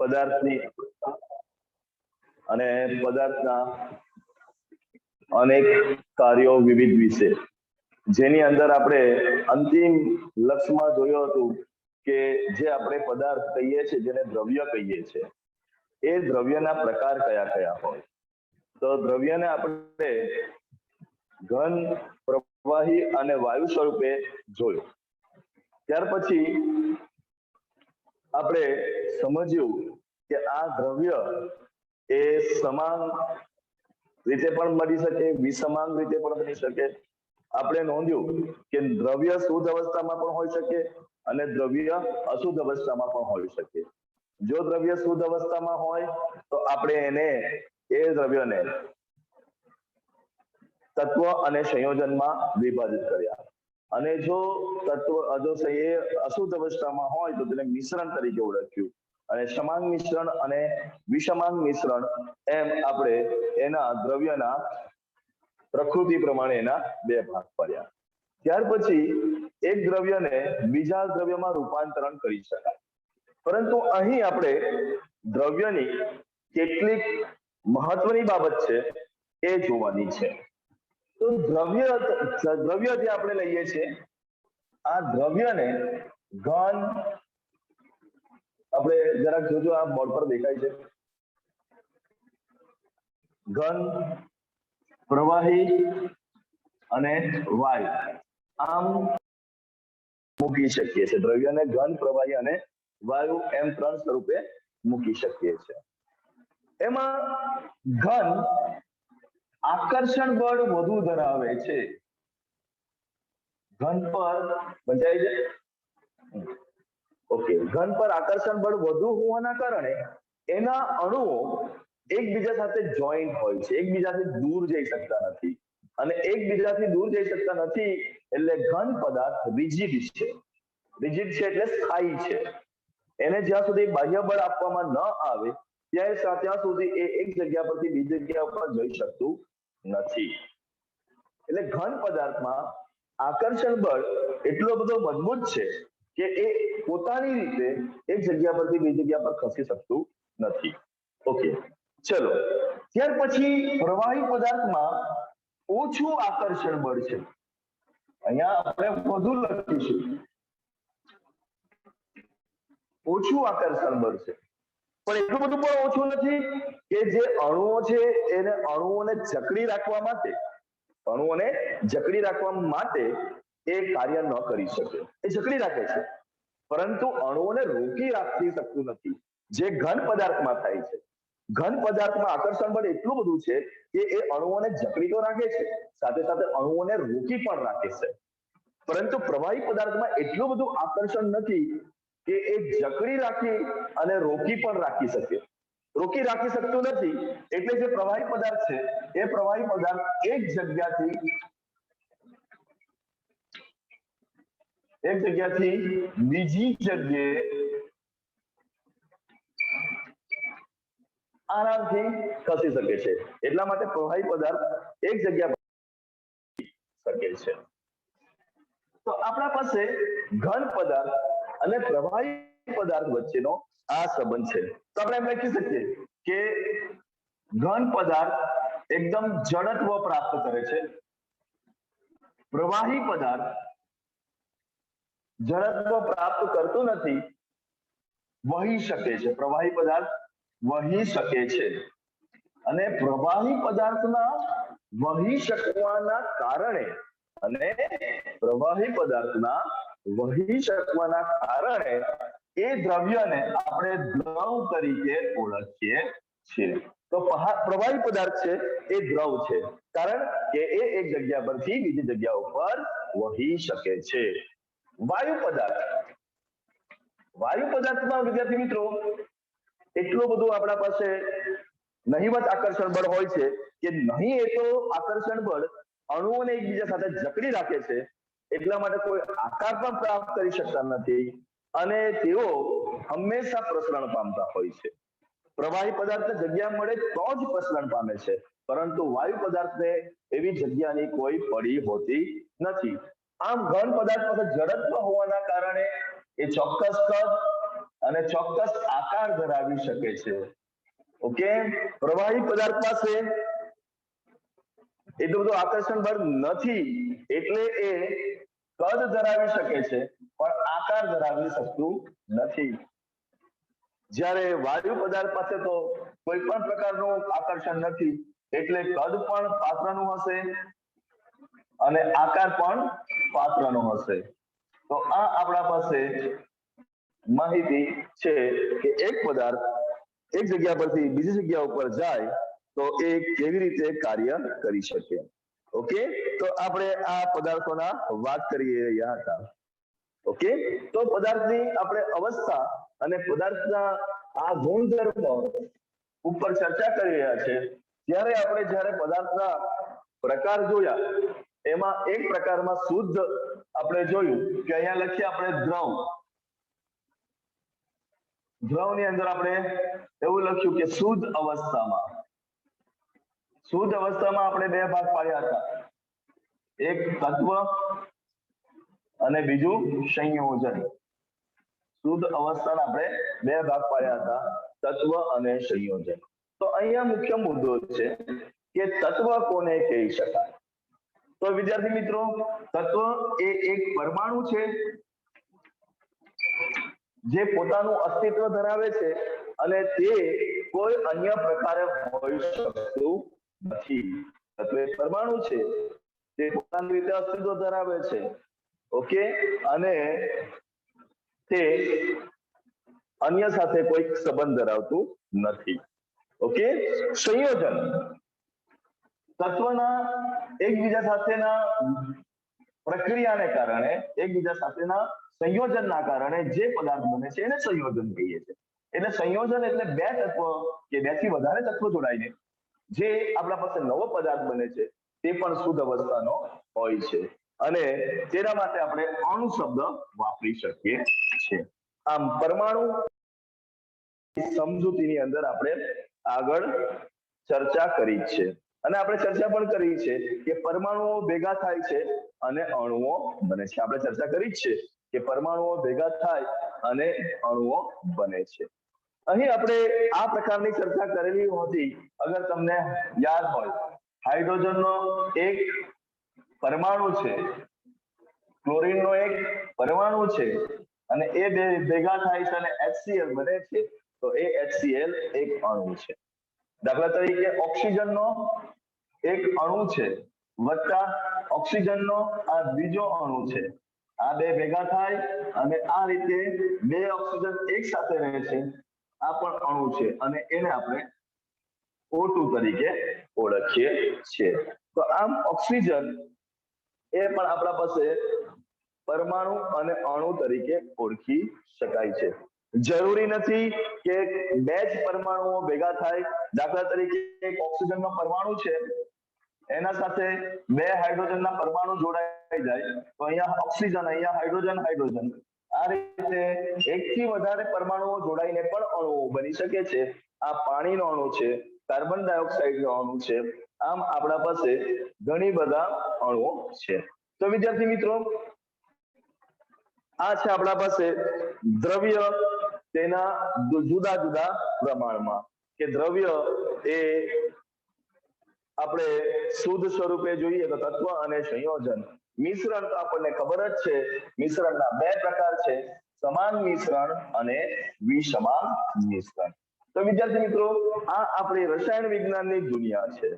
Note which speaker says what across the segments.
Speaker 1: પદાર્થની અને પદાર્થના અનેક કાર્યો વિવિધ વિશે, જેની અંદર આપણે અંતિમ લક્ષ્યમાં જોયું હતું કે જે આપણે પદાર્થ કહીએ છીએ, જેને દ્રવ્ય કહીએ છીએ, એ દ્રવ્યના પ્રકાર કયા કયા હોય. તો દ્રવ્યને આપણે ઘન, પ્રવાહી અને વાયુ સ્વરૂપે જોયું. ત્યાર પછી આપણે સમજ્યું કે આ દ્રવ્ય એ સમાન રીતે પણ મળી શકે, વિસમાન રીતે પણ બની શકે. આપણે નોંધ્યું કે દ્રવ્ય શુદ્ધ અવસ્થામાં પણ હોઈ શકે અને દ્રવ્ય અશુદ્ધ અવસ્થામાં પણ હોઈ શકે. જો દ્રવ્ય શુદ્ધ અવસ્થામાં હોય તો આપણે એ દ્રવ્યને તત્વ અને સંયોજનમાં વિભાજિત કર્યા, અને જો એ અશુદ્ધ અવસ્થામાં હોય તો તેને મિશ્રણ તરીકે ઓળખ્યું, અને સમાન મિશ્રણ અને વિષમાન મિશ્રણ એમ આપણે એના દ્રવ્યના પ્રકૃતિ પ્રમાણે એના બે ભાગ પાડ્યા. ત્યાર પછી એક દ્રવ્યને બીજા દ્રવ્યમાં રૂપાંતરણ કરી શકાય, પરંતુ અહીં આપણે દ્રવ્યની કેટલીક મહત્વની બાબત છે એ જોવાની છે. તો દ્રવ્ય જે આપણે લઈએ છીએ, આ દ્રવ્યને ઘન, આપણે જરાક જોજો, આ બોર્ડ પર દેખાય છે, ઘન, પ્રવાહી અને વાયુ, આમ મૂકી શકીએ છીએ. દ્રવ્યને ઘન, પ્રવાહી અને વાયુ એમ 3 સ્વરૂપે મૂકી શકીએ છીએ. એમાં ઘન આકર્ષણ બળ વધુ ધરાવે છે. ઘન પર સમજાય છે? ઓકે. ઘન પર આકર્ષણ બળ વધુ હોવાના કારણે એના અણુઓ એકબીજા સાથે જોઈન્ટ હોય છે, એકબીજાથી દૂર જઈ શકતા નથી. અને એકબીજાથી દૂર જઈ શકતા નથી એટલે ઘન પદાર્થ રિજિડ છે. રિજિડ છે એટલે સ્થાયી છે. એને જ્યાં સુધી બાહ્ય બળ આપવામાં ન આવે ત્યાં સુધી એ એક જગ્યા પરથી બીજી જગ્યા પર જઈ શકતું નથી. એટલે ઘન પદાર્થમાં આકર્ષણ બળ એટલો બધો મજબૂત છે કે એ પોતાની રીતે એક જગ્યા પરથી બીજી જગ્યા પર ખસી શકતું નથી. ઓકે, ચલો. ત્યાર પછી પ્રવાહી પદાર્થમાં ઓછું આકર્ષણ બળ છે. અહીંયા આપણે વધુ લખીશું, ઓછું આકર્ષણ બળ છે, પણ એટલું બધું પણ ઓછું નથી કે જે અણુઓ છે એને અણુઓને જકડી રાખવા માટે એ કાર્ય ન કરી શકે. એ જકડી રાખે છે, પરંતુ અણુઓને રોકી રાખી શકતું નથી, જે ઘન પદાર્થમાં થાય છે. ઘન પદાર્થમાં આકર્ષણ બળ એટલું બધું છે કે એ અણુઓને જકડી તો રાખે છે, સાથે સાથે અણુઓને રોકી પણ રાખે છે. પરંતુ પ્રવાહી પદાર્થમાં એટલું બધું આકર્ષણ નથી કે એ જકડી રાખી અને રોકી પણ રાખી શકે. રોકી રાખી શકતું નથી, એટલે જે પ્રવાહી પદાર્થ છે એ પ્રવાહી પદાર્થ એક જગ્યાથી બીજી જગ્યાએ આરામથી ખસી શકે છે. એટલા માટે પ્રવાહી પદાર્થ એક જગ્યા પર શકે છે. તો આપણા પાસે ઘન પદાર્થ અને પ્રવાહી પદાર્થ વચ્ચેનો આ સંબંધ છે. તો આપણે એમ લખી શકીએ કે ઘન પદાર્થ એકદમ જડત્વ પ્રાપ્ત કરે છે, પ્રવાહી પદાર્થ જડત્વ પ્રાપ્ત કરતું નથી, વહી શકે છે. પ્રવાહી પદાર્થ વહી શકે છે, અને પ્રવાહી પદાર્થના વહી શકવાના કારણે એ દ્રવ્યને આપણે દ્રવ તરીકે ઓળખીએ છીએ. તો પ્રવાહી પદાર્થ છે એ દ્રવ છે, કારણ કે એ એક જગ્યા પરથી બીજી જગ્યા ઉપર વહી શકે છે. વાયુ પદાર્થમાં વિદ્યાર્થી મિત્રો એટલું બધું આપણા પાસે નહિવત આકર્ષણ બળ હોય છે કે નહીં એ તો આકર્ષણ બળ અણુઓને એકબીજા સાથે જકડી રાખે છે, એટલા માટે કોઈ આકાર પણ પ્રાપ્ત કરી શકતા નથી, અને તેઓ હંમેશા પ્રસરણ પામતા હોય છે. પ્રવાહી પદાર્થને જગ્યા મળે તો જ પ્રસરણ પામે છે, પરંતુ વાયુ પદાર્થને એવી જગ્યાની કોઈ પડી હોતી નથી. આમ ઘન પદાર્થ પાસે જડત્વ હોવાના કારણે એ ચોક્કસ કદ અને ચોક્કસ આકાર ધરાવી શકે છે. ઓકે, પ્રવાહી પદાર્થ પાસે એટલું બધું આકર્ષણ બળ નથી એટલે એ કદ ધરાવી શકે છે પણ આકાર ધરાવી શકતું નથી. જ્યારે વાયુ પદાર્થ પાસે તો કોઈ પણ પ્રકારનું આકર્ષણ નથી એટલે કદ પણ પાત્રનું હશે અને આકાર પણ પાત્રનો હશે. તો આ આપણા પાસે માહિતી છે કે એક પદાર્થ એક જગ્યા પરથી બીજી જગ્યા ઉપર જાય તો એ કેવી રીતે કાર્ય કરી શકે. ઓકે, તો આપણે આ પદાર્થોના વાત કરી રહ્યા હતા. ઓકે, તો પદાર્થની આપણે અવસ્થા અને પદાર્થના આ ગુણધર્મ ઉપર ચર્ચા કરી રહ્યા છે. જ્યારે પદાર્થના પ્રકાર જોયા એમાં એક પ્રકારમાં શુદ્ધ આપણે જોયું કે અહીંયા લખીએ આપણે દ્રવની અંદર આપણે એવું લખ્યું કે શુદ્ધ અવસ્થામાં આપણે બે ભાગ પાડ્યા હતા, એક તત્વ અને બીજું સંયોજન. શુદ્ધ અવસ્થાના આપણે બે ભાગ પાડ્યા હતા, તત્વ અને સંયોજન. તો અહીંયા મુખ્ય મુદ્દો છે કે તત્વ કોને કહી શકાય. તો વિદ્યાર્થી મિત્રો, તત્વ એ એક પરમાણુ છે જે પોતાનું અસ્તિત્વ ધરાવે છે અને તે કોઈ અન્ય પ્રકારે હોઈ શકતું નથી. તત્વ એક પરમાણુ છે તે પોતાની રીતે અસ્તિત્વ ધરાવે છે. ઓકે, અને તે અન્ય સાથે કોઈ સંબંધ ધરાવતું નથી. ઓકે, સંયોજન તત્વના એકબીજા સાથેના પ્રક્રિયાને કારણે, એકબીજા સાથેના સંયોજનના કારણે જે પદાર્થ બને છે એને સંયોજન કહીએ છીએ. એટલે સંયોજન એટલે બે તત્વ કે બે થી વધારે તત્વો જોડાઈને જે આપણા પાસે નવો પદાર્થ બને છે તે પણ શુદ્ધ અવસ્થાનો હોય છે અને તેના માટે આપણે અણુ શબ્દ વાપરી શકીએ છીએ. આમ પરમાણુ સમજૂતીની અંદર આપણે આગળ ચર્ચા કરી છે અને આપણે ચર્ચા પણ કરી છે કે પરમાણુઓ ભેગા થાય છે અને અણુઓ બને છે. આપણે ચર્ચા કરી છે કે પરમાણુઓ ભેગા થાય અને અણુઓ બને છે. અહીં આપણે આ પ્રકારની ચર્ચા કરેલી હતી. અગર તમને યાદ હોય, હાઇડ્રોજનનો એક પરમાણુ છે, ક્લોરીનનો એક પરમાણુ છે અને એ બે ભેગા થાય છે અને HCl બને છે. તો એ HCl એક અણુ છે. દાખલા તરીકે ઓક્સિજનનો એક અણુ છે વત્તા ઓક્સિજનનો આ બીજો અણુ છે. આ બે ભેગા થાય અને આ રીતે બે ઓક્સિજન એક સાથે રહે છે. આ પણ અણુ છે અને એને આપણે O2 તરીકે ઓળખીએ છીએ. તો આમ ઓક્સિજન એ પણ આપણા પાસે પરમાણુ અને અણુ તરીકે ઓળખી શકાય છે. જરૂરી નથી કે બે જ પરમાણુઓ ભેગા થાય. દાખલા તરીકે એક ઓક્સિજનનો પરમાણુ છે એના સાથે બે હાઇડ્રોજનના પરમાણુ જોડાઈ જાય તો અહીંયા ઓક્સિજન, અહીંયા હાઇડ્રોજન. આ રીતે એકથી વધારે પરમાણુઓ જોડાઈને પણ અણુઓ બની શકે છે. આ પાણીનો અણુ છે, કાર્બન ડાયોક્સાઇડનો અણુ છે. આમ આપણા પાસે ઘણી બધા અણુઓ છે. તો વિદ્યાર્થી મિત્રો, આ છે આપણા પાસે દ્રવ્ય તેના જુદા જુદા પ્રમાણમાં કે દ્રવ્ય એ આપણે શુદ્ધ સ્વરૂપે જોઈએ તો તત્વ અને સંયોજન. મિશ્રણ તો આપણને ખબર જ છે, મિશ્રણના બે પ્રકાર છે, સમાન મિશ્રણ અને વિસમાન મિશ્રણ. તો વિદ્યાર્થી મિત્રો, આ આપણી રસાયણ વિજ્ઞાનની દુનિયા છે.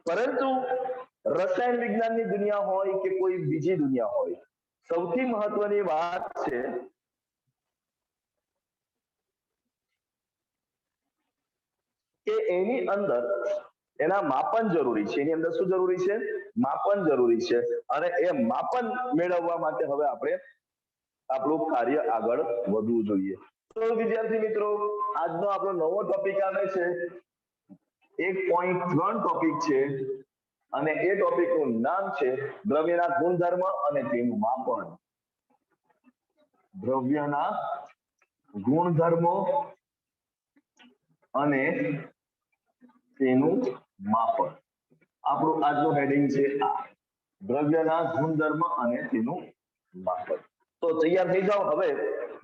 Speaker 1: પરંતુ રસાયણ વિજ્ઞાનની દુનિયા હોય કે કોઈ બીજી દુનિયા હોય, સૌથી મહત્વની વાત છે કે એની અંદર એના માપન જરૂરી છે. એની અંદર શું જરૂરી છે? માપન જરૂરી છે. અને એ માપન મેળવવા માટે હવે આપણે આપણું કાર્ય આગળ વધવું જોઈએ. તો વિદ્યાર્થી મિત્રો, આજનો આપણો નવો ટોપિક આવે છે 1.3 ટોપિક છે અને એ ટોપિકનું નામ છે દ્રવ્યના ગુણધર્મ અને તેનું માપન. દ્રવ્યના ગુણધર્મો અને તેનું માપન. આપણું આજનું હેડિંગ છે આ, દ્રવ્યના ગુણધર્મ અને તેનું માપન. તો તૈયાર થઈ જાઓ. હવે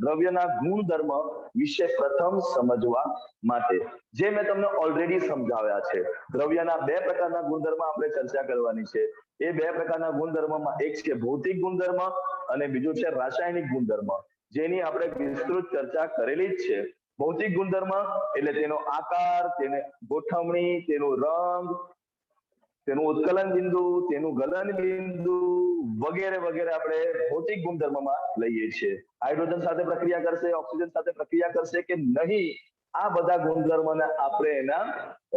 Speaker 1: દ્રવ્યના ગુણધર્મ વિશે પ્રથમ સમજવા માટે, જે મેં તમને ઓલરેડી સમજાવ્યા છે. દ્રવ્યના બે પ્રકારના ગુણધર્મ આપણે ચર્ચા કરવાની છે. એ બે પ્રકારના ગુણધર્મમાં એક છે ભૌતિક ગુણધર્મ અને બીજું છે રાસાયણિક ગુણધર્મ, જેની આપણે વિસ્તૃત ચર્ચા કરેલી જ છે. ભૌતિક ગુણધર્મ એટલે તેનો આકાર, તેને ગોઠવણી, તેનો રંગ, તેનું ઉત્કલન બિંદુ, તેનું ગલન બિંદુ વગેરે વગેરે આપણે ભૌતિક ગુણધર્મમાં લઈએ છીએ. હાઇડ્રોજન સાથે પ્રક્રિયા કરશે, ઓક્સિજન સાથે પ્રક્રિયા કરશે કે નહીં, આ બધા ગુણધર્મને આપણે એના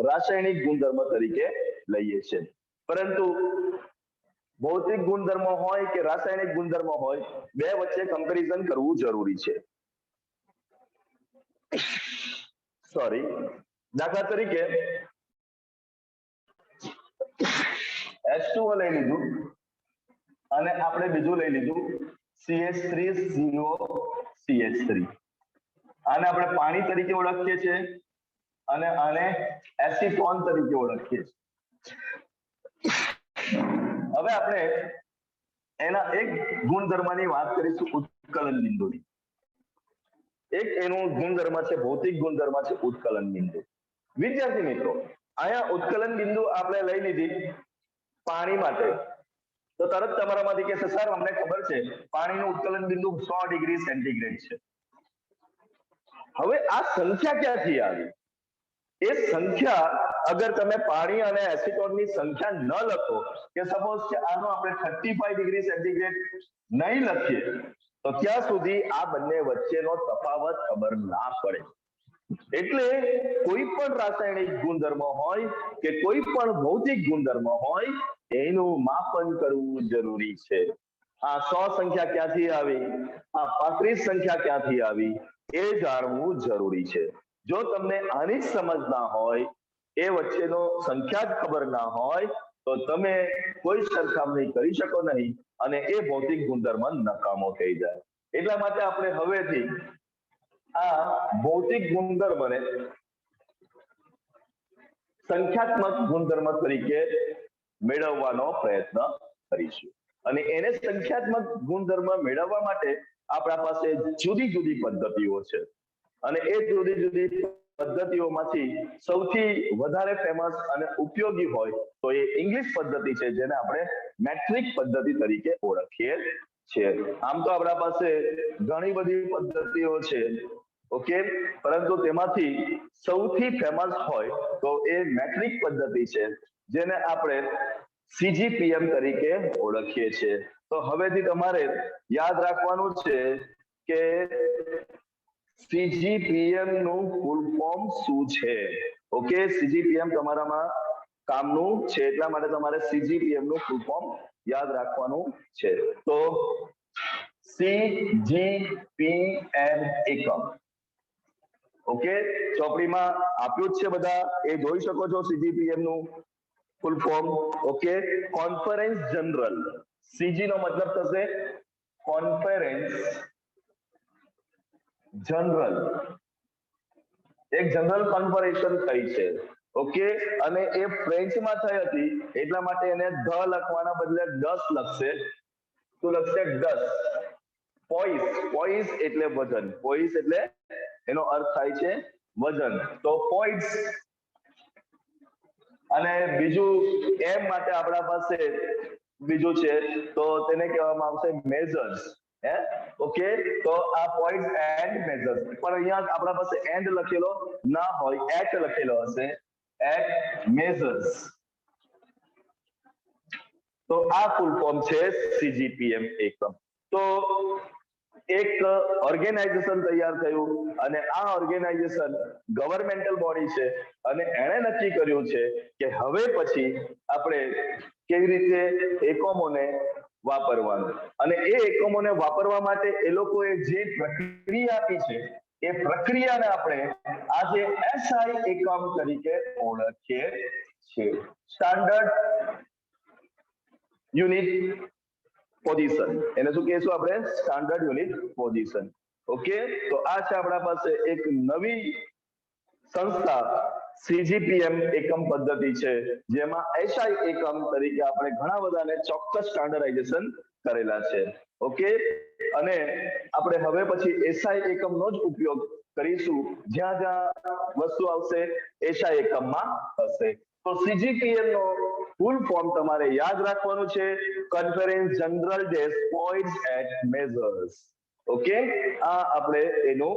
Speaker 1: રાસાયણિક ગુણધર્મ તરીકે લઈએ છીએ. પરંતુ ભૌતિક ગુણધર્મ હોય કે રાસાયણિક ગુણધર્મ હોય, બે વચ્ચે કમ્પેરિઝન કરવું જરૂરી છે. સોરી, દાખલા તરીકે H2O લઈ લીધું અને આપણે બીજું લઈ લીધું CH3COCH3. આને આપણે પાણી તરીકે ઓળખીએ છીએ અને આને એસિટોન તરીકે ઓળખીએ છીએ. હવે આપણે એના એક ગુણધર્મની વાત કરીશું, ઉત્કલન બિંદુની. એક એનું ગુણધર્મ છે, ભૌતિક ગુણધર્મ છે ઉત્કલન બિંદુ. વિદ્યાર્થી મિત્રો, અહીંયા ઉત્કલન બિંદુ આપણે લઈ લીધી પાણી માટે, તો તરત તમારામાંથી કહેશે સર અમને ખબર છે પાણીનું ઉત્કલન બિંદુ 100 ડિગ્રી સેન્ટીગ્રેડ છે. હવે આ સંખ્યા ક્યાંથી આવી? એ સંખ્યા અગર તમે પાણી અને એસિટોનની સંખ્યા ન લખો, કે સપોઝ કે આનો આપણે 35 ડિગ્રી સેન્ટીગ્રેડ નહીં લખીએ, તો ત્યાં સુધી આ બંને વચ્ચેનો તફાવત ખબર ના પડે. એટલે કોઈ પણ રાસાયણિક ગુણધર્મ હોય કે કોઈ પણ ભૌતિક ગુણધર્મ હોય, એનું માપન કરવું જરૂરી છે. આ 100 સંખ્યા ક્યાંથી આવી, આ 35 સંખ્યા ક્યાંથી આવી, એ જાણવું જરૂરી છે. જો તમને આની જ સમજ ના હોય, એ વચ્ચેનો સંખ્યા જ ખબર ના હોય, તો તમે કોઈ સરખામણી કરી શકો નહીં અને એ ભૌતિક ગુણધર્મ નકામો થઈ જાય. એટલા માટે આપણે હવેથી આ ભૌતિક ગુણધર્મને સંખ્યાત્મક ગુણધર્મ તરીકે મેળવવાનો પ્રયત્ન કરીશું. અને એને સંખ્યાત્મક ગુણધર્મ મેળવવા માટે આપણા પાસે જુદી જુદી પદ્ધતિઓ છે. અને એ જુદી જુદી પદ્ધતિઓમાંથી સૌથી વધારે ફેમસ અને ઉપયોગી હોય તો એ ઇંગ્લિશ પદ્ધતિ છે, જેને આપણે મેટ્રિક પદ્ધતિ તરીકે ઓળખીએ છીએ. આમ તો આપણા પાસે ઘણી બધી પદ્ધતિઓ છે, ઓકે, પરંતુ તેમાંથી સૌથી ફેમસ હોય તો એ મેટ્રિક પદ્ધતિ છે, જેને આપણે CGPM તરીકે ઓળખીએ છીએ. તો હવેથી તમારે યાદ રાખવાનું છે કે CGPM નું ફૂલ ફોર્મ શું છે. ઓકે, CGPM તમારામાં કામનું છે, એટલા માટે તમારે CGPM નું ફૂલ ફોર્મ યાદ રાખવાનું છે. તો CGPM એકમ, ઓકે, ચોપડીમાં આપ્યું જ છે, બધા એ જોઈ શકો છો. CGPM નું full form, okay, conference general. CG નો મતલબ થશે કોન્ફરન્સ જનરલ. એક જનરલ કોન્ફરન્સ થઈ છે, ઓકે, અને એ ફ્રેન્ચમાં થઈ હતી, એટલા માટે એને ધ લખવાના બદલે 10 લખશે. શું લખશે? 10. પોઈસ એટલે વજન. પોઈસ એટલે એનો અર્થ થાય છે વજન. તો પોઈસ. અને બીજું એમ માટે આપણા પાસે બીજું છે, તો તેને કહેવામાં આવશે મેઝર્સ. ઓકે, તો આ પોઈન્ટ એન્ડ મેઝર્સ. પણ અહીંયા આપણા પાસે એન્ડ લખેલો ના હોય, એટ લખેલો હશે, એટ મેઝર્સ. તો આ ફૂલ ફોર્મ છે CGPM એકમ. તો એક ઓર્ગેનાઇઝેશન તૈયાર થયું અને આ ઓર્ગેનાઇઝેશન ગવર્મેન્ટલ બોડી છે અને એણે નક્કી કર્યું છે કે હવે પછી આપણે કેવી રીતે એકમોને વાપરવાનું. અને એ એકમોને વાપરવા માટે એ લોકોએ જે પ્રક્રિયા આપી છે, એ પ્રક્રિયાને આપણે આજે SI એકમ તરીકે ઓળખીએ છીએ. Standard unit position. એને શું કહેશું આપણે? Standard unit position. ઓકે, તો આ છે આપણા પાસે એક નવી સંસ્થા CGPM એકમ પદ્ધતિ છે, જેમાં SI એકમ તરીકે આપણે ઘણા બધાને ચોક્કસ સ્ટાન્ડર્ડાઇઝેશન કરેલા છે. ઓકે, અને આપણે હવે પછી એસઆઈ એકમનો જ ઉપયોગ કરીશું જ્યાં જ્યાં વસ્તુ આવશે એસઆઈ એકમમાં હશે. તો સીજીપીએમ નો ફૂલ ફોર્મ તમારે યાદ રાખવાનું છે, conference general dash points and measures. Okay, આ આપણે એનું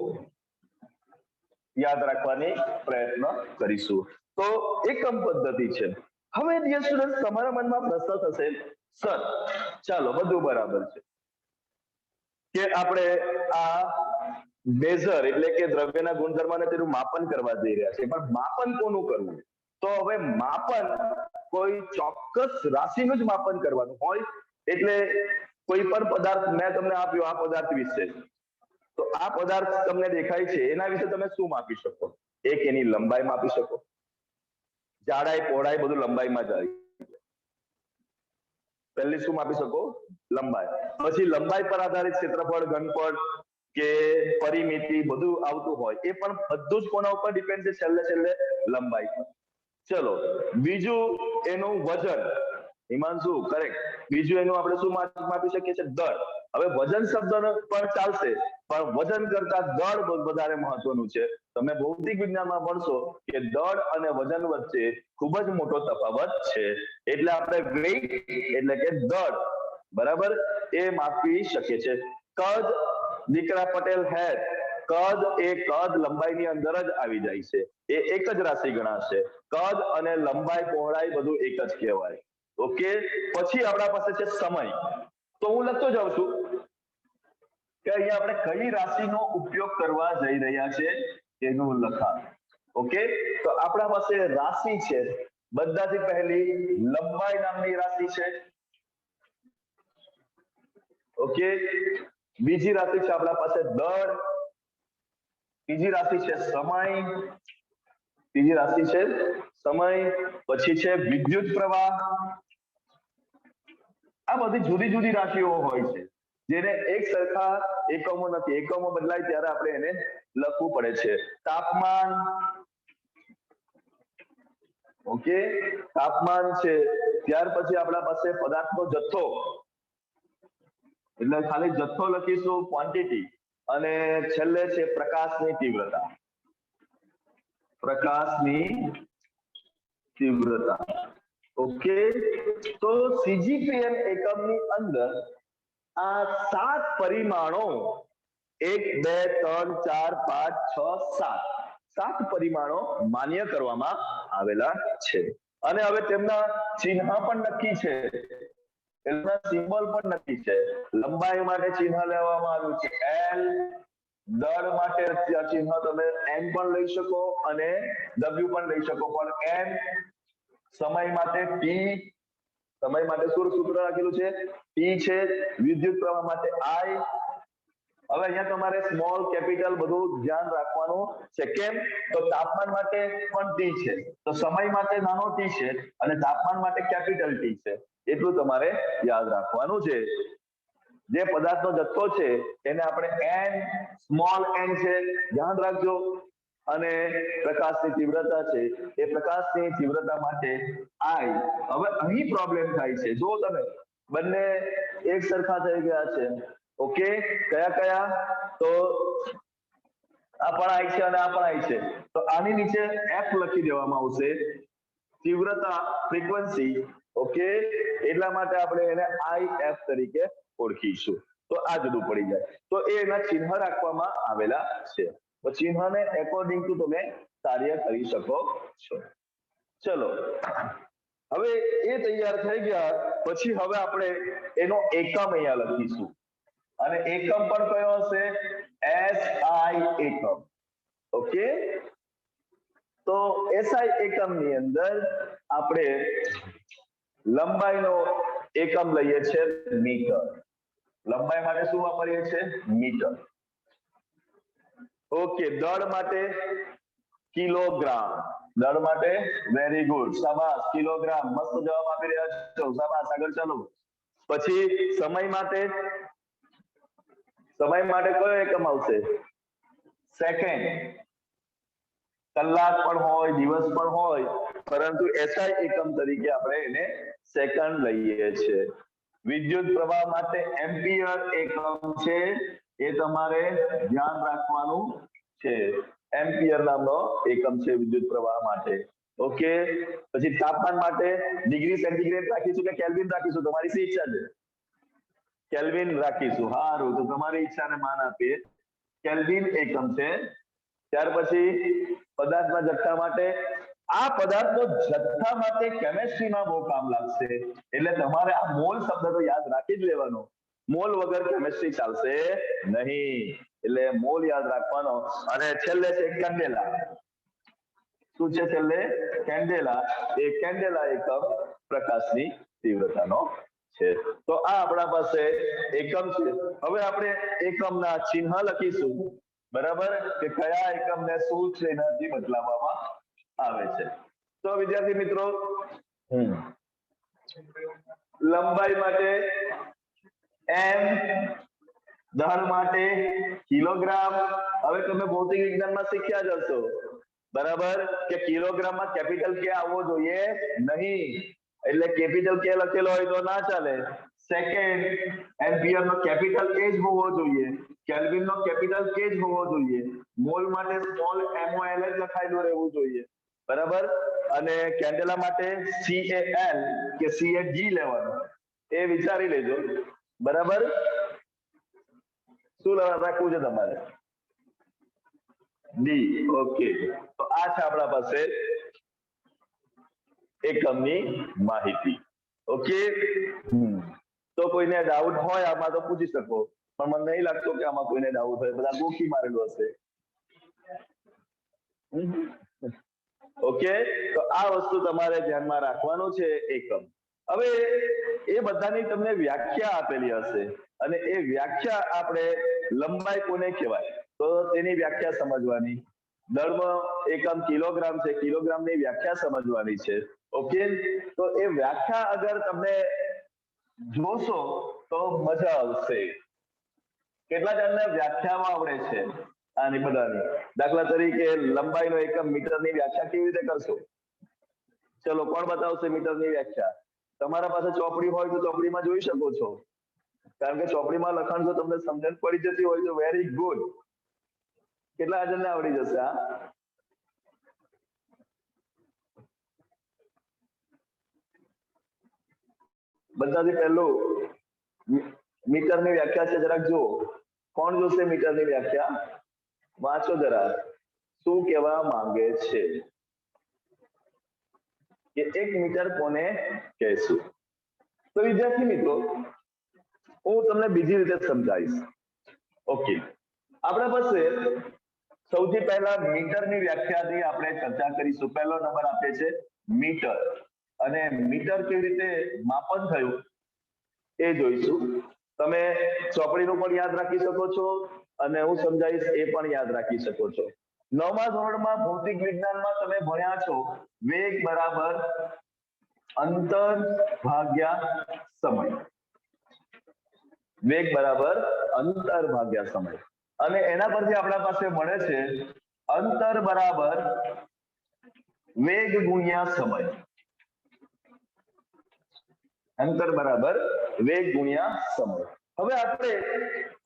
Speaker 1: યાદ રાખવાની પ્રયત્ન કરીશું. તો એકમ પદ્ધતિ છે. હવે ડિયર સ્ટુડન્ટ, તમારા મનમાં પ્રશ્ન થશે, સર ચાલો બધું બરાબર છે કે આપણે આ મેઝર એટલે કે દ્રવ્યના ગુણધર્મને તેનું માપન કરવા જઈ રહ્યા છે, પણ માપન કોનું કરવું? તો હવે માપન કોઈ ચોક્કસ રાશિનું જ માપન કરવાનું હોય. એટલે કોઈ પણ પદાર્થ મેં તમને આપ્યો આ પદાર્થ વિશે, તો આ પદાર્થ તમને દેખાય છે એના વિશે તમે શું માપી શકો? એક એની લંબાઈ માપી શકો, જાડાઈ પહોળાઈ બધું લંબાઈમાં જાય. પહેલી શું માપી શકો? લંબાઈ. પછી લંબાઈ પર આધારિત ક્ષેત્રફળ, ઘનફળ કે પરિમિતિ બધું આવતું હોય, એ પણ બધું જ કોના ઉપર ડિપેન્ડ છે? છેલ્લે છેલ્લે લંબાઈ પર. ચલો, બીજું એનું વજન. હિમાંશુ કરેક્ટ. બીજું એનું આપણે શું માપી શકીએ છીએ? દળ. હવે વજન શબ્દ પણ ચાલશે, પણ વજન કરતા દળ વધારે મહત્વનું છે. તમે ભૌતિક વિજ્ઞાનમાં ભણશો કે દળ અને વજન વચ્ચે ખૂબ જ મોટો તફાવત છે. એટલે આપણે વેઇટ એટલે કે દળ બરાબર એ માપી શકીએ છીએ. કદ, દીકરા પટેલ હેડ, કદ એ કદ લંબાઈની અંદર જ આવી જાય છે, એ એક જ રાશિ ગણાશે. કદ અને લંબાઈ પહોળાઈ બધું એક જ કહેવાય. ઓકે, પછી આપણા પાસે છે સમય. તો હું લખતો જાઉં છું કે અહીંયા આપણે કઈ રાશિનો ઉપયોગ કરવા જઈ રહ્યા છે એનું લખાણ. ઓકે, તો આપણા પાસે રાશિ છે, બધાથી પહેલી લંબાઈ નામની રાશિ છે. ઓકે, બીજી રાશિ છે આપણા પાસે દળ, ત્રીજી રાશિ છે સમય, ત્રીજી રાશિ છે સમય, પછી છે વિદ્યુત પ્રવાહ. આ બધી જુદી જુદી રાશિઓ હોય છે જેને એક સરખા એકમો નથી, એકમો બદલાય ત્યારે આપણે એને લખવું પડે છે. તાપમાન, ઓકે, તાપમાન છે. ત્યાર પછી આપણા પાસે પદાર્થનો જથ્થો, એટલે ખાલી જથ્થો લખીશું, ક્વોન્ટિટી. અને છેલ્લે છે પ્રકાશની તીવ્રતા. પ્રકાશની તીવ્રતા. ઓકે, તો સીજીપીએમ એકમની અંદર આ 7 પરિમાણો 1 2 3 4 5 6 7 પરિમાણો માન્ય કરવામાં આવેલા છે. અને હવે તેમના ચિહ્ન પણ નક્કી છે, એના સિમ્બોલ પણ નક્કી છે. લંબાઈ માટે ચિહ્ન લેવામાં આવ્યું છે L, દળ માટે ચિહ્ન તમે M પણ લઈ શકો અને W પણ લઈ શકો, પણ M. સમય માટે T, સમય માટે સૂત્ર રાખેલું છે T છે. વિદ્યુત પ્રવાહ માટે I. હવે અહીંયા તમારે સ્મોલ કેપિટલ બધું ધ્યાન રાખવાનું છે. કેમ? તો તાપમાન માટે પણ T છે, તો સમય માટે નાનો T છે અને તાપમાન માટે કેપિટલ T છે. એટલું તમારે યાદ રાખવાનું છે. જે પદાર્થનો જથ્થો છે એને આપણે n, સ્મોલ n છે, ધ્યાન રાખજો. અને પ્રકાશની તીવ્રતા છે, એ પ્રકાશની તીવ્રતા માટે I. હવે અહીં પ્રોબ્લેમ થાય છે, જો તમે બંને એક સરખા થઈ ગયા છે. ઓકે, કયા કયા? તો આ પણ I છે અને આ પણ I છે, તો આની નીચે F લખી દેવામાં આવશે, તીવ્રતા, ફ્રીક્વન્સી. ઓકે, એટલા માટે આપણે એને IF તરીકે ઓળખીશું. તો આ જુદું પડી જાય, તો એના ચિહ્ન રાખવામાં આવેલા છે. તો ચિહ્નને એકોર્ડિંગ ટુ તમે કાર્ય કરી શકો છો. ચલો, હવે એ તૈયાર થઈ ગયા પછી હવે આપણે એનો એકમ અહીંયા લખીશું, અને એકમ પણ કયો હશે? SI એકમ. ઓકે, તો SI એકમની અંદર આપણે લંબાઈનો એકમ લઈએ છીએ મીટર. લંબાઈ માટે શું વાપરીએ છીએ? મીટર. ઓકે, દળ માટે કિલોગ્રામ. દળ માટે વેરી ગુડ, શાબાશ, કિલોગ્રામ. મસ્ત જવાબ આપી રહ્યા છો, શાબાશ, આગળ ચાલો. પછી સમય માટે, સમય માટે કયો એકમ આવશે? સેકન્ડ. કલાક પણ હોય, દિવસ પણ હોય, પરંતુ SI એકમ તરીકે આપણે એને સેકન્ડ લઈએ છીએ. વિદ્યુત પ્રવાહ માટે એમ્પિયર એકમ છે, એ તમારે ધ્યાન રાખવાનું છે. એમ્પિયર નામનો એકમ છે વિદ્યુત પ્રવાહ માટે. ઓકે, પછી તાપમાન માટે ડિગ્રી સેન્ટીગ્રેડ રાખીશું કે કેલ્વિન રાખીશું, તમારી શી ઈચ્છા છે? કેલ્વિન રાખીશું. સારું, તો તમારી ઈચ્છાને માન આપીએ. કેલ્વિન એકમ છે. ત્યાર પછી પદાર્થના જથ્થા માટે, આ પદાર્થનો જથ્થા માટે કેમેસ્ટ્રીમાં બહુ કામ લાગશે, એટલે તમારે આ મોલ શબ્દ તો યાદ રાખી જ લેવાનો. મોલ વગર કેમેસ્ટ્રી ચાલશે નહીં, એટલે મોલ યાદ રાખવાનો. અને છેલ્લે છે કેન્ડેલા. શું છે છેલ્લે? કેન્ડેલા. એ કેન્ડેલા એકમ પ્રકાશની તીવ્રતાનો છે. તો આ આપણા પાસે એકમ છે. હવે આપણે એકમના ચિહ્ન લખીશું, બરાબર, કે કયા એકમને શું ચિહ્નથી બદલાવવામાં આવે છે. તો વિદ્યાર્થી મિત્રો, લંબાઈ માટે એમ, દળ માટે કિલોગ્રામ. હવે તમે ભૌતિક વિજ્ઞાનમાં શીખ્યા જ હશો, બરાબર, કે કિલોગ્રામમાં કેપિટલ કે આવવો જોઈએ નહીં, એટલે કેપિટલ કે લખેલો હોય તો ના ચાલે. સેકન્ડ, એમ્પિયર નો કેપિટલ એ જ હોવો જોઈએ, કેલ્વિન નો કેપિટલ કે જ હોવો જોઈએ, મોલ માટે સ્મોલ MOL જ લખાયેલું રહેવું જોઈએ, બરાબર. અને કેન્ડેલા માટે CAL કે CAG લેવાનું, એ વિચારી લેજો, બરાબર. શું રાખવું છે તમારે? ડી. ઓકે, તો આ છે આપણા પાસે એકમની માહિતી. ઓકે, તો કોઈને ડાઉટ હોય આમાં તો પૂછી શકો, પણ મને નહીં લાગતું કે આમાં કોઈને ડાઉટ હોય, બધા ગોખી મારેલું હશે. ઓકે, તો આ વસ્તુ તમારે ધ્યાનમાં રાખવાનું છે, એકમ. હવે એ બધાની તમને વ્યાખ્યા આપેલી હશે, અને એ વ્યાખ્યા આપણે લંબાઈ કોને કહેવાય તો તેની વ્યાખ્યા સમજવાની. દળનો એકમ કિલોગ્રામ છે, કિલોગ્રામની વ્યાખ્યા સમજવાની છે. ઓકે, તો એ વ્યાખ્યા અગર તમને જોશો તો મજા આવશે. કેટલા જણને વ્યાખ્યાઓ આવડે છે આની બધાની? દાખલા તરીકે લંબાઈનો એકમ મીટરની વ્યાખ્યા કેવી રીતે કરશો? ચલો, કોણ બતાવશે મીટરની વ્યાખ્યા? તમારા પાસે ચોપડી હોય તો ચોપડીમાં જોઈ શકો છો, કારણ કે ચોપડીમાં લખાણ જો તમને સમજણ પડી જતી હોય તો વેરી ગુડ. કેટલા જણને આવડી જશે? આ બધાથી પહેલું મીટરની વ્યાખ્યા છે, જરાક જુઓ. કોણ જોશે મીટરની વ્યાખ્યા? વાંચો જરા, શું કહેવા માંગે છે કે એક મીટર કોને કહેશું? તો વિદ્યાર્થી મિત્રો, હું તમને બીજી રીતે સમજાવીશ. ઓકે, આપણા પાસે સૌથી પહેલા મીટરની વ્યાખ્યાની આપણે ચર્ચા કરીશું. પહેલો નંબર આપે છે મીટર, અને મીટર કેવી રીતે માપન થયું એ જોઈશું. તમે ચોપડીનું પણ યાદ રાખી શકો છો, અને હું સમજાવીશ એ પણ યાદ રાખી શકો છો. 9મા ધોરણમાં ભૌતિક વિજ્ઞાનમાં તમે ભણ્યા છો, વેગ બરાબર અંતર ભાગ્યા સમય. વેગ બરાબર અંતર ભાગ્યા સમય, અને એના પરથી આપણા પાસે મળે છે અંતર બરાબર વેગ ગુણ્યા સમય. અંતર બરાબર વેગ ગુણ્યા સમય. હવે આપણે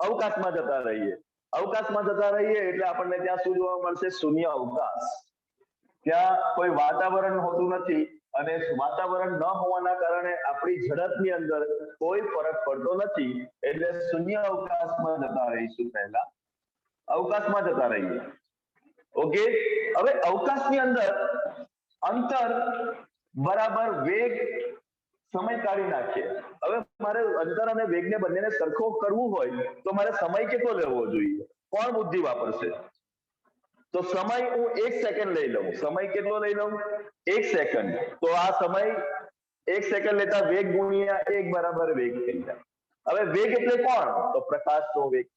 Speaker 1: અવકાશમાં જતા રહીએ. અવકાશમાં જતા રહીએ એટલે આપણને ત્યાં શું જોવા મળશે? શૂન્ય અવકાશ. ત્યાં કોઈ વાતાવરણ હોતું નથી, અને વાતાવરણ ન હોવાના કારણે આપણી ઝડપની અંદર કોઈ ફરક પડતો નથી, એટલે શૂન્ય અવકાશમાં જતા રહીશું. પહેલા અવકાશમાં જતા રહીએ. ઓકે, હવે અવકાશની અંદર અંતર બરાબર વેગ સમય કાઢી નાખીએ. હવે મારે અંતર અને વેગને બંનેને સરખો કરવું હોય તો મારે સમય કેટલો લેવો જોઈએ? કોણ બુદ્ધિ વાપરશે? તો સમય હું 1 સેકન્ડ લઈ લઉં. સમય કેટલો લઈ લઉં? 1 સેકન્ડ. તો આ સમય 1 સેકન્ડ લેતા વેગ ગુણ્યા 1 બરાબર વેગ થઈ જાય. હવે વેગ એટલે કોણ? તો પ્રકાશનો વેગ.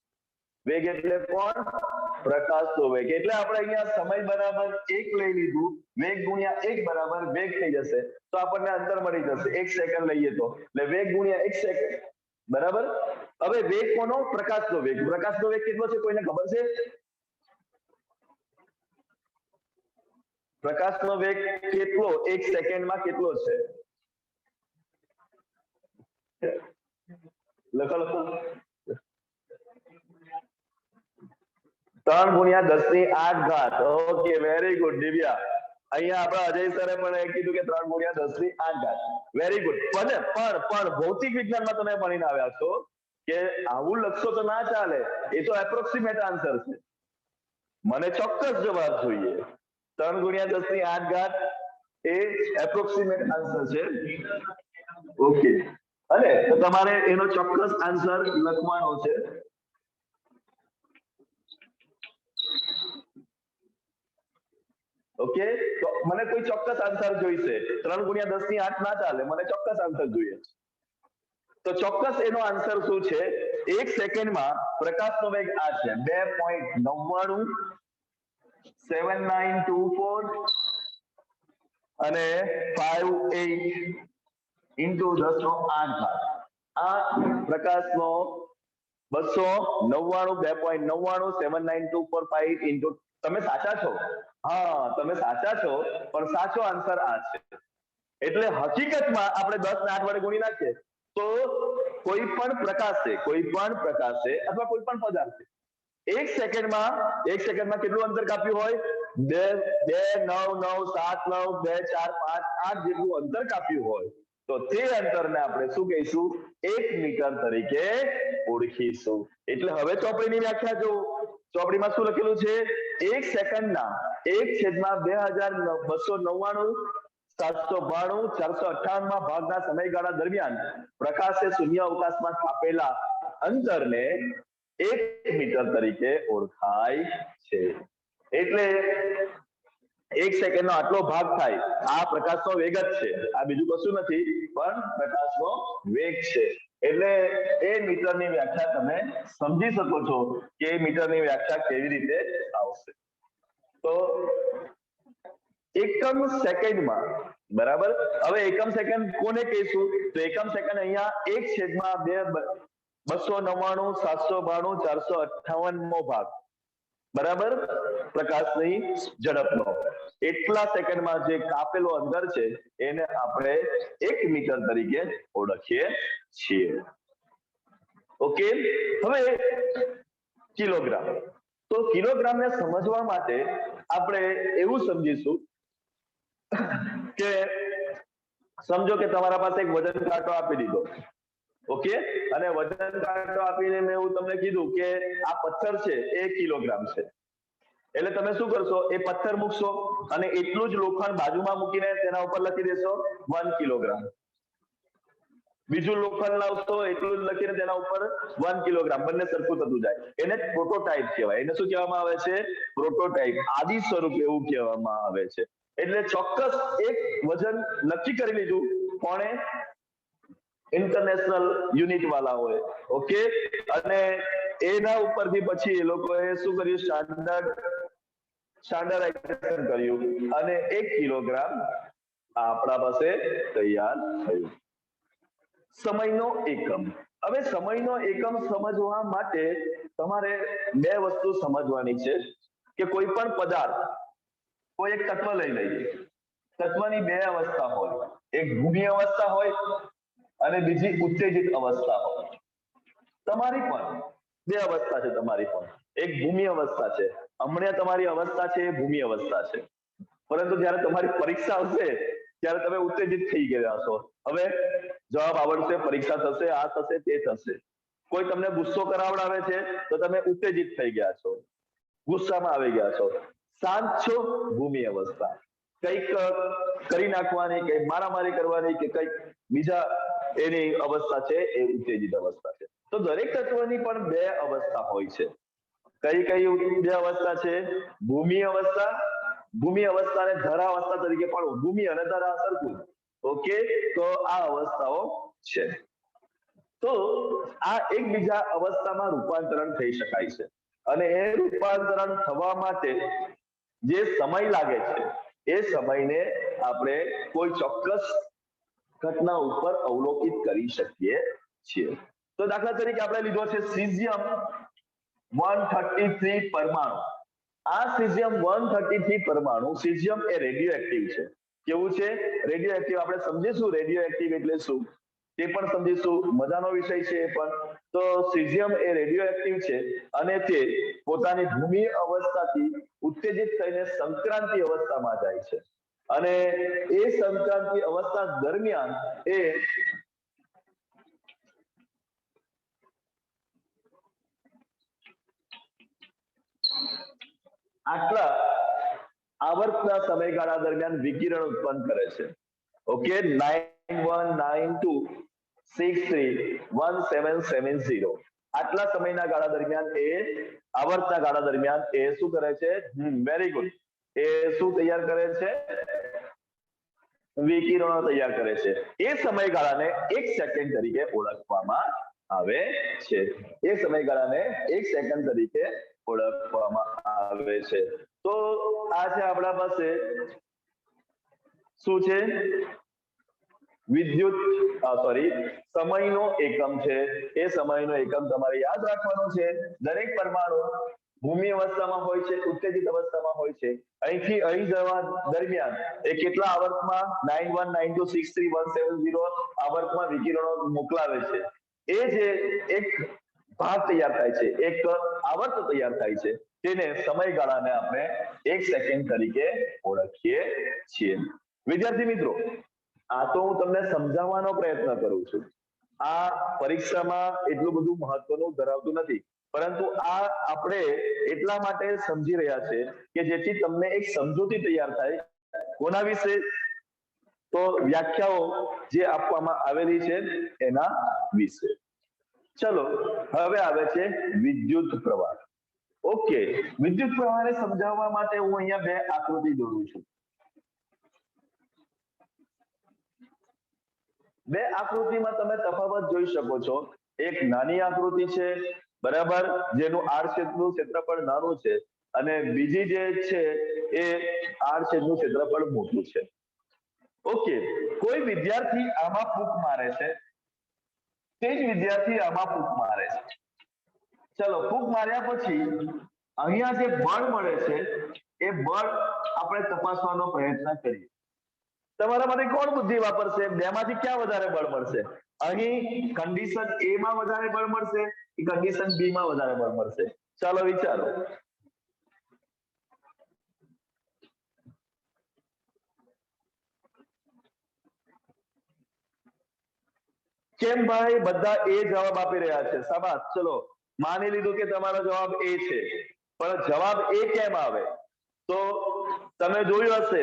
Speaker 1: વેગ એટલે કોણ? પ્રકાશનો વેગ. એટલે આપણે અહીંયા સમય બરાબર 1 લઈ લીધું, વેગ ગુણ્યા 1 બરાબર વેગ થઈ જશે, તો આપણને અંતર મળી જશે 1 સેકન્ડ લઈએ તો, એટલે વેગ ગુણ્યા 1 સેકન્ડ, બરાબર. હવે વેગ કોનો? પ્રકાશનો વેગ. પ્રકાશનો વેગ કેટલો છે કોઈને ખબર છે? પ્રકાશનો વેગ કેટલો 1 સેકન્ડમાં કેટલો છે? લખો લખો 3 ગુણ્યા 10 ની 8 ઘાત. Okay, very good Divya. અહીંયા આપણા અજય સરે પણ કીધું કે 3 ગુણ્યા 10 ની 8 ઘાત. Very good. પણ ભૌતિક વિજ્ઞાનમાં તમે ભણીને આવ્યા છો કે આવું લખશો તો ના ચાલે, એ તો એપ્રોક્સિમેટ આન્સર છે, મને ચોક્કસ જવાબ જોઈએ. 3 ગુણ્યા 10 ની 8 ઘાત એ એપ્રોક્સિમેટ આન્સર છે. ઓકે, અને તો તમારે એનો ચોક્કસ આન્સર લખવાનો છે. ઓકે, તો મને કોઈ ચોક્કસ આન્સર જોઈશે. 3 ગુણ્યા 10 ની 8 ના ચાલે, મને ચોક્કસ આન્સર જોઈએ. તો ચોક્કસ એનો આન્સર શું છે? 1 સેકન્ડમાં પ્રકાશનો વેગ આ છે 2.99 7924 અને 58 ઇન્ટુ 10 નો 8 ઘાત. આ પ્રકાશનો 299 2.99 7924 ઇન્ટુ, તમે સાચા છો, હા તમે સાચા છો, પણ સાચો આન્સર આ છે. એટલે હકીકતમાં આપણે 10 ને 8 વડે ગુણી નાખીએ તો કોઈ પણ પ્રકાશે અથવા કોઈ પણ પદાર્થે 1 સેકન્ડમાં કેટલું અંતર કાપ્યું હોય? 2 9 9 7 9 2 4 5 8 જેટલું અંતર કાપ્યું હોય તો તે અંતરને આપણે શું કહીશું? 1 મીટર તરીકે ઓળખીશું. એટલે હવે ચોપડીની વ્યાખ્યા જો, ચોપડીમાં શું લખેલું છે? 1 સેકન્ડના 1/2299 792 458 ભાગના સમયગાળા દરમિયાન પ્રકાશે શૂન્ય અવકાશમાં કાપેલા અંતરને 1 મીટર તરીકે ઓળખાય છે. એટલે 1 સેકન્ડનો આટલો ભાગ થાય, આ પ્રકાશનો વેગ જ છે, આ બીજું કશું નથી પણ પ્રકાશનો વેગ છે. એટલે એ મીટરની વ્યાખ્યા તમે સમજી શકો છો કે મીટરની વ્યાખ્યા કેવી રીતે આવશે. તો એકમ સેકન્ડમાં, બરાબર. હવે એકમ સેકન્ડ કોને કહીશું? તો એકમ સેકન્ડ અહીંયા 1/299 792 458 ભાગ, બરાબર, પ્રકાશની ઝડપનો. એટલા સેકન્ડમાં જે કાપેલો અંતર છે એને આપણે 1 મીટર તરીકે ઓળખીએ છીએ. ઓકે, હવે કિલોગ્રામ. તો કિલોગ્રામને સમજવા માટે આપણે એવું સમજીશું કે સમજો કે તમારા પાસે એક વજન કાંટો આપી દીધો, ઓકે, અને વજન કાંટો આપીને મેં એવું તમને કીધું કે આ પથ્થર છે એ 1 કિલોગ્રામ છે. એટલે તમે શું કરશો? એ પથ્થર મૂકશો અને એટલું જ લોખંડ બાજુમાં મૂકીને તેના ઉપર લખી દેશો 1 કિલોગ્રામ. બીજું લોખંડ લાવશો, એટલું જ લખીને તેના ઉપર 1 કિલોગ્રામ, બંને સરખું થતું જાય. એને પ્રોટોટાઇપ કહેવાય. એને શું કહેવામાં આવે છે? પ્રોટોટાઇપ, આદિ સ્વરૂપ એવું કહેવામાં આવે છે. એટલે ચોક્કસ એક વજન નક્કી કરી લીધું કોણે? ઇન્ટરનેશનલ યુનિટ વાળા હોય, ઓકે, અને એના ઉપરથી પછી એ લોકોએ શું કર્યું? સ્ટાન્ડર્ડાઇઝેશન કર્યું અને 1 કિલોગ્રામ આપણા પાસે તૈયાર થયું. સમયનો એકમ. હવે સમયનો એકમ સમજવા માટે તમારે બે વસ્તુ સમજવાની છે કે કોઈ પણ પદાર્થ, કોઈ એક તત્વ લઈ લઈએ, તત્વની બે અવસ્થા હોય, એક ભૂમિ અવસ્થા હોય અને બીજી ઉત્તેજિત અવસ્થા હોય. તમારી પણ બે અવસ્થા છે, તમારી પણ એક ભૂમિ અવસ્થા છે. હમણાં તમારી અવસ્થા છે એ ભૂમિ અવસ્થા છે, પરંતુ જ્યારે તમારી પરીક્ષા આવશે ત્યારે તમે ઉત્તેજિત થઈ ગયા છો. હવે જવાબ આવડશે, પરીક્ષા થશે, આ થશે, તે થશે. કોઈ તમને ગુસ્સો કરાવડાવે છે તો તમે ઉત્તેજિત થઈ ગયા છો, ગુસ્સામાં આવી ગયા છો. શાંત છો, ભૂમિ અવસ્થા. કંઈક કરી નાખવાની, કંઈક મારામારી કરવાની કે કંઈક બીજા એની અવસ્થા છે એ ઉત્તેજિત અવસ્થા છે. તો દરેક તત્વની પણ બે અવસ્થા હોય છે. કઈ કઈ બે અવસ્થા છે? ભૂમિ અવસ્થા, ભૂમિ અવસ્થાને ધરા અવસ્થા તરીકે પણ, ભૂમિ અને ધરા સરખું, ઓકે, તો આ અવસ્થાઓ છે. તો આ એકબીજા અવસ્થામાં રૂપાંતરણ થઈ શકાય છે અને એ રૂપાંતરણ થવા માટે જે સમય લાગે છે એ સમયને આપણે કોઈ ચોક્કસ ઘટના ઉપર અવલોકિત કરી શકીએ છીએ. તો દાખલા તરીકે આપણે લીધો છે સીઝિયમ 133 પરમાણુ. આ સીઝિયમ 133 પરમાણુ, સીઝિયમ એ રેડિયો એક્ટિવ છે. કેવું છે? Radio active. આપણે સમજીશું રેડિયો એક્ટિવ એટલે શું તે પણ સમજીશું, મજાનો વિષય છે એ પણ. તો સીઝિયમ એ રેડિયો એક્ટિવ છે અને તે પોતાની ભૂમિ અવસ્થાથી ઉત્તેજિત થઈને સંક્રાંતિ અવસ્થામાં જાય છે અને એ સંક્રાંતિ અવસ્થા દરમિયાન એ આટલા આવર્તના સમયગાળા દરમિયાન વિકિરણ ઉત્પન્ન કરે છે. ઓકે, 9192631770 આટલા સમયના ગાળા દરમિયાન એ આવર્તના ગાળા દરમિયાન એ શું કરે છે? Very good. એ શું તૈયાર કરે છે? વિકિરણો તૈયાર કરે છે. એ સમયગાળાને 1 સેકન્ડ તરીકે ઓળખવામાં આવે છે. એ સમયગાળાને 1 સેકન્ડ તરીકે ઓળખવામાં આવે છે. તો આ છે આપણા પાસે શું છે? વિદ્યુત સમયનો એકમ છે. એ સમયનો એકમ તમારે યાદ રાખવાનો છે. દરેક પરમાણુ ભૂમિ અવસ્થામાં હોય છે, ઉત્તેજિત અવસ્થામાં હોય છે. અહીંથી અહીં જવા દરમિયાન એ કેટલા આવર્તમાં 9192631770 આવર્તમાં વિકિરણો મોકલાવે છે. એ જે એક ભાગ તૈયાર થાય છે, એક આવર્ત તૈયાર થાય છે, તેને સમયગાળાને આપણે 1 સેકન્ડ તરીકે ઓળખીએ છીએ. વિદ્યાર્થી મિત્રો, આ તો હું તમને સમજાવવાનો પ્રયત્ન કરું છું. આ પરીક્ષામાં એટલું બધું મહત્વનું ધરાવતું નથી, પરંતુ આ આપણે એટલા માટે સમજી રહ્યા છે કે જેથી તમને એક સમજૂતી તૈયાર થાય. કોના વિશે? તો વ્યાખ્યાઓ જે આપવામાં આવેલી છે એના વિશે. ચલો, હવે આવે છે વિદ્યુત પ્રવાહ. ઓકે, વિદ્યુત પ્રવાહને સમજાવવા માટે હું અહીંયા 2 આકૃતિ દોરું છું. 2 આકૃતિમાં તમે તફાવત જોઈ શકો છો. એક નાની આકૃતિ છે, બરાબર, જેનું આડછેદનું ક્ષેત્રફળ નાનું છે, અને બીજી જે છે એ આડછેદનું ક્ષેત્રફળ મોટું છે. ઓકે, કોઈ વિદ્યાર્થી આમાં ફૂંક મારે છે, તે જ વિદ્યાર્થી આમાં ફૂંક મારે છે. ચલો, ફૂંક માર્યા પછી અહીંયા જે બળ મળે છે એ બળ આપણે તપાસવાનો પ્રયત્ન કરીએ. તમારા માટે કોણ બુદ્ધિ વાપરશે? 2 માંથી ક્યાં વધારે બળ મળશે? અહીં કન્ડિશન એ માં વધારે બળ મળશે કે કન્ડિશન બી માં વધારે બળ મળશે? ચાલો વિચારો. કેમ ભાઈ બધા એ જવાબ આપી રહ્યા છે? શાબાશ. ચલો, માની લીધું કે તમારો જવાબ એ છે, પણ જવાબ એ કેમ આવે? તો તમે જોયું હશે,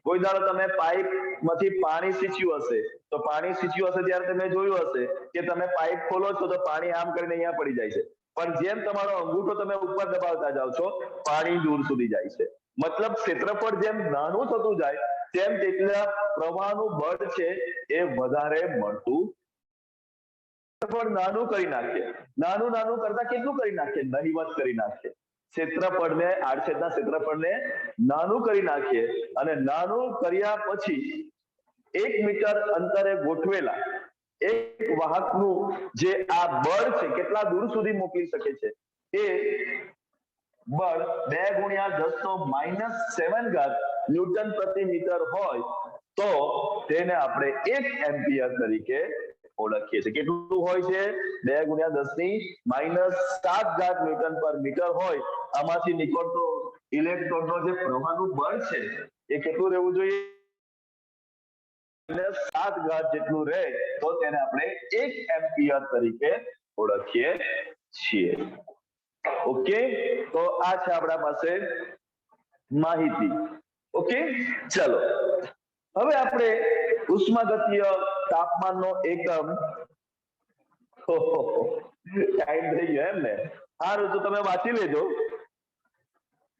Speaker 1: કોઈ દાડો તમે પાઇપ માંથી પાણી સીંચ્યું હશે, તો પાણી સીંચ્યું હશે ત્યારે તમે જોયું હશે કે તમે પાઇપ ખોલો છો તો પાણી આમ કરીને અહીંયા પડી જાય છે, પણ જેમ તમારો અંગૂઠો તમે ઉપર દબાવતા જાવ છો, પાણી દૂર સુધી જાય છે. મતલબ ક્ષેત્રફળ જેમ નાનું થતું જાય તેમ તેટલા પ્રવાહનું બળ છે એ વધારે મળતું. ક્ષેત્રફળ નાનું કરી નાખીએ, નાનું કરતા કેટલું કરી નાખીએ? નહિવત કરી નાખીએ. ક્ષેત્રફળને, આડછેદના ક્ષેત્રફળને નાનું કરી નાખીએ, અને નાનું કર્યા પછી 1 મીટર અંતરે ગોઠવેલા એક વાહકનું જે આ બળ છે કેટલા દૂર સુધી મોકલી શકે છે? એ બળ 2 × 10⁻⁷ ન્યૂટન પ્રતિ મીટર હોય તો તેને આપણે 1 એમ્પિયર તરીકે ઓળખીએ છીએ. કેટલું હોય છે? 2 × 10⁻⁷ ન્યૂટન પર મીટર હોય. આમાંથી નીકળતો ઇલેક્ટ્રોનનો જે પ્રવાહનું બળ છે એ કેટલું રહેવું જોઈએ? 7 જેટલું રહે તો તેને આપણે 1 એમ્પિયર તરીકે ઓળખીએ છીએ. ઓકે, તો આ છે આપણા પાસે માહિતી. ઓકે, ચલો હવે આપણે ઉષ્માગતીય તાપમાનનો એકમ ટાઈમ થઈ ગયો એમ ને? સારું, તો તમે વાંચી લેજો,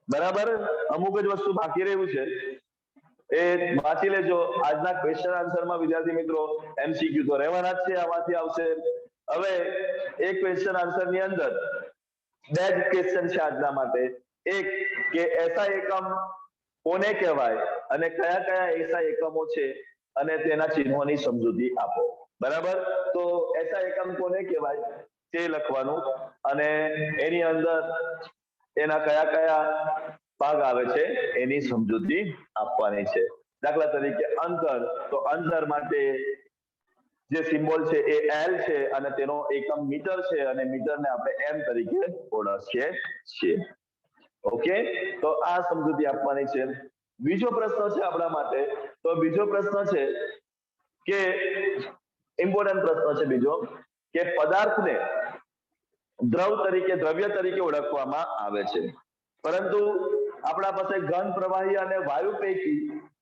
Speaker 1: બરાબર. અમુક જ વસ્તુ બાકી રહ્યું છે એ વાંચી લેજો. આજના ક્વેશ્ચન આન્સરમાં વિદ્યાર્થી મિત્રો MCQ તો રહેવાના જ છે, આમાંથી આવશે. હવે એક ક્વેશ્ચન આન્સર ની અંદર 2 જ ક્વેશ્ચન છે આજના માટે. એક કે એસઆઈ એકમ કોને કહેવાય અને કયા કયા એસઆઈ એકમો છે અને તેના ચિહ્નોની સમજૂતી આપો. બરાબર, તો એસઆઈ એકમ કોને કહેવાય તે લખવાનું, અને એની અંદર એના કયા કયા ભાગ આવે છે એની સમજૂતી આપવાની છે. દાખલા તરીકે અંતર, તો અંતર માટે જે સિમ્બોલ છે એ એલ છે અને તેનો એકમ મીટર છે અને મીટરને આપણે એમ તરીકે ઓળખીએ છીએ. ઓકે, તો આ સમજૂતી આપવાની છે. બીજો પ્રશ્ન છે આપણા માટે, તો બીજો પ્રશ્ન છે કે ઇમ્પોર્ટન્ટ પ્રશ્ન છે બીજો, કે પદાર્થને દ્રવ્ય તરીકે ઓળખવામાં આવે છે, પરંતુ આપણા પાસે ઘન, પ્રવાહી અને વાયુ પૈકી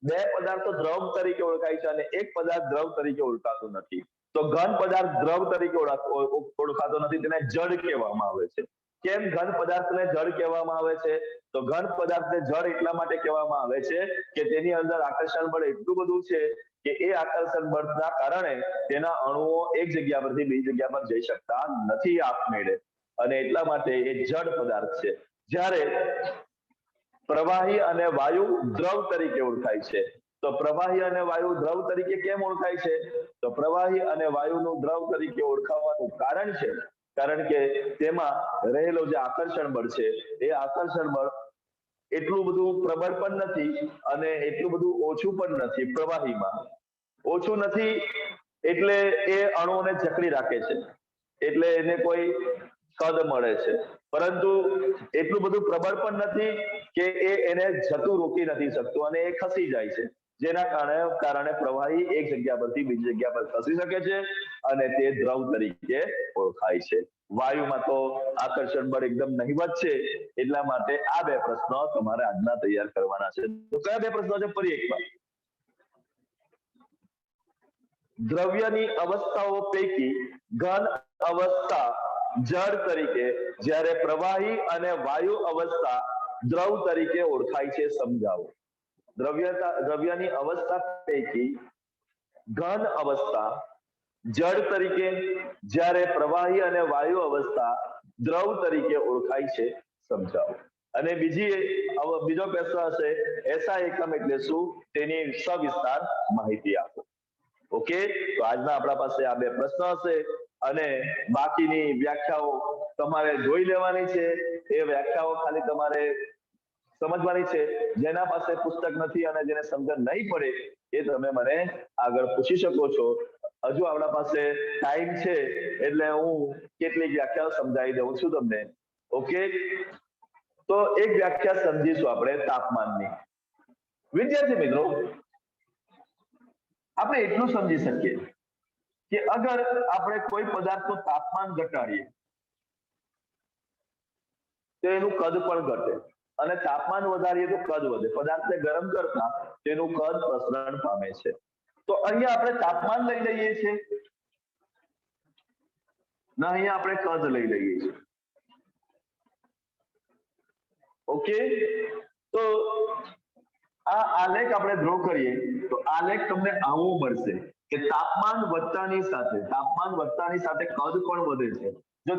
Speaker 1: બે પદાર્થો દ્રવ તરીકે ઓળખાય છે અને એક પદાર્થ દ્રવ તરીકે ઓળખાતો નથી. તો ઘન પદાર્થ દ્રવ તરીકે ઓળખાતો નથી, તેને જડ કહેવામાં આવે છે. કેમ ઘન પદાર્થને જડ કહેવામાં આવે છે? તો ઘન પદાર્થને જડ એટલા માટે કહેવામાં આવે છે કે તેની અંદર આકર્ષણ બળ એટલું બધું છે કે એ આકર્ષણ બળના કારણે તેના અણુઓ એક જગ્યા પરથી બીજી જગ્યા પર જઈ શકતા નથી આપમેળે, અને એટલા માટે એ જડ પદાર્થ છે. જ્યારે પ્રવાહી અને વાયુ દ્રવ તરીકે ઓળખાય છે. તો પ્રવાહી અને વાયુ દ્રવ તરીકે કેમ ઓળખાય છે? તો પ્રવાહી અને વાયુનું દ્રવ તરીકે ઓળખાવાનું કારણ છે કારણ કે તેમાં રહેલો જે આકર્ષણ બળ છે એ આકર્ષણ બળ એટલું બધું પ્રબળ પણ નથી અને એટલું બધું ઓછું પણ નથી. પ્રવાહીમાં ઓછું નથી એટલે એ અણુઓને જકડી રાખે છે, એટલે એને કોઈ કદ મળે છે, પરંતુ એટલું બધું પ્રબળ પણ નથી કે એને જતું રોકી નથી શકતું અને એ ખસી જાય છે, જેના કારણે પ્રવાહી એક જગ્યા પરથી બીજી જગ્યા પર ખસી શકે છે અને તે દ્રવ તરીકે ઓળખાય છે. વાયુમાં તો આકર્ષણ બળ એકદમ નહિવત છે, એટલા માટે આ બે પ્રશ્નો તમારે આજના તૈયાર કરવાના છે. તો કયા બે પ્રશ્નો છે? ફરી એકવાર, દ્રવ્યની અવસ્થાઓ પૈકી ઘન અવસ્થા જળ તરીકે, જ્યારે પ્રવાહી અને વાયુ અવસ્થા દ્રવ તરીકે ઓળખાય છે, સમજાવો. દ્રવ્યની અવસ્થા પૈકી ઘન અવસ્થા જળ તરીકે, જ્યારે પ્રવાહી અને વાયુ અવસ્થા દ્રવ તરીકે ઓળખાય છે, સમજાવો. અને બીજો પ્રશ્ન હશે, એસા એકમ એટલે શું? તેની સવિસ્તાર માહિતી આપો. ઓકે, તો આજના આપણા પાસે આ બે પ્રશ્ન હશે અને બાકીની વ્યાખ્યાઓ તમારે જોઈ લેવાની છે. એ વ્યાખ્યાઓ ખાલી તમારે સમજવાની છે. જેના પાસે પુસ્તક નથી અને જેને સમજણ નહીં પડે એ તમે મને આગળ પૂછી શકો છો. હજુ આપણા પાસે ટાઈમ છે એટલે હું કેટલીક વ્યાખ્યાઓ સમજાવી દઉં છું તમને. ઓકે, તો એક વ્યાખ્યા સમજીશું આપણે તાપમાનની. વિદ્યાર્થી મિત્રો, આપણે એટલું સમજી શકીએ કે અગર આપણે કોઈ પદાર્થનું તાપમાન ઘટાડીએ તો એનું કદ પણ ઘટે, અને તાપમાન વધારીએ તો કદ વધે. પદાર્થને ગરમ કરતા તેનું કદ પ્રસરણ પામે છે. તો અહીંયા આપણે તાપમાન લઈ લઈએ છીએ ને અહીંયા આપણે કદ લઈ લઈએ છીએ. ઓકે, તો આ આલેખ આપણે ડ્રો કરીએ તો આલેખ તમને આવો મળશે કે તાપમાન વધતાની સાથે કદ પણ વધે છે. જો